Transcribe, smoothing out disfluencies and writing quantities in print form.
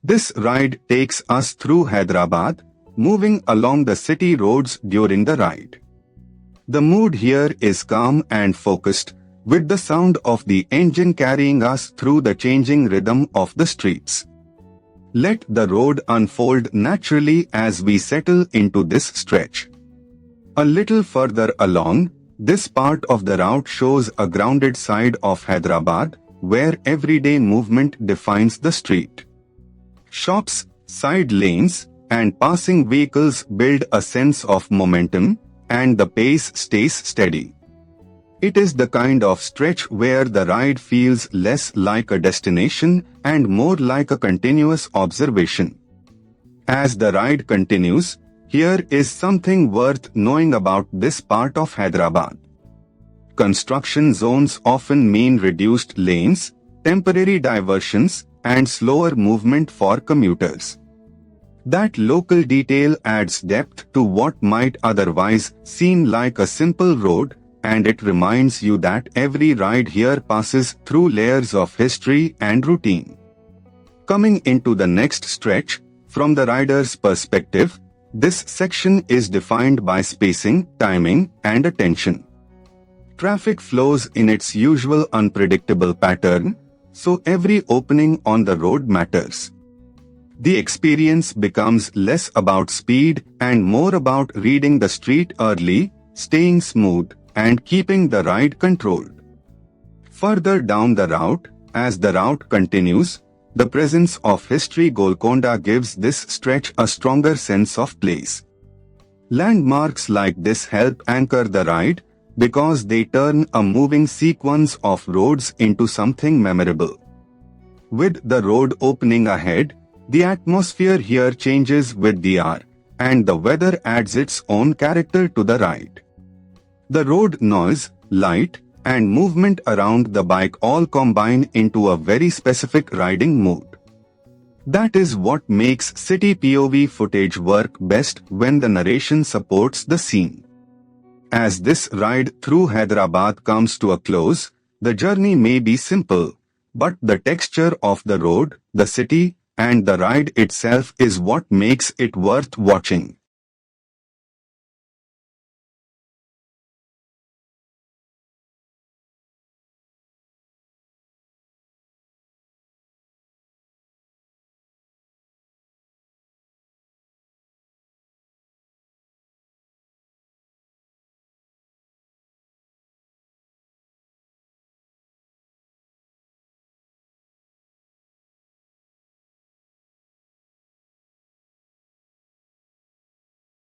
This ride takes us through Hyderabad, moving along the city roads during the ride. The mood here is calm and focused, with the sound of the engine carrying us through the changing rhythm of the streets. Let the road unfold naturally as we settle into this stretch. A little further along, this part of the route shows a grounded side of Hyderabad, where everyday movement defines the street. Shops, side lanes, and passing vehicles build a sense of momentum, and the pace stays steady. It is the kind of stretch where the ride feels less like a destination and more like a continuous observation. As the ride continues, here is something worth knowing about this part of Hyderabad. Construction zones often mean reduced lanes, temporary diversions, and slower movement for commuters. That local detail adds depth to what might otherwise seem like a simple road, and it reminds you that every ride here passes through layers of history and routine. Coming into the next stretch, from the rider's perspective, this section is defined by spacing, timing, and attention. Traffic flows in its usual unpredictable pattern, so every opening on the road matters. The experience becomes less about speed and more about reading the street early, staying smooth, and keeping the ride controlled. Further down the route, as the route continues, the presence of history Golconda gives this stretch a stronger sense of place. Landmarks like this help anchor the ride, because they turn a moving sequence of roads into something memorable. With the road opening ahead, the atmosphere here changes with the hour, and the weather adds its own character to the ride. The road noise, light, and movement around the bike all combine into a very specific riding mood. That is what makes city POV footage work best when the narration supports the scene. As this ride through Hyderabad comes to a close, the journey may be simple, but the texture of the road, the city, and the ride itself is what makes it worth watching.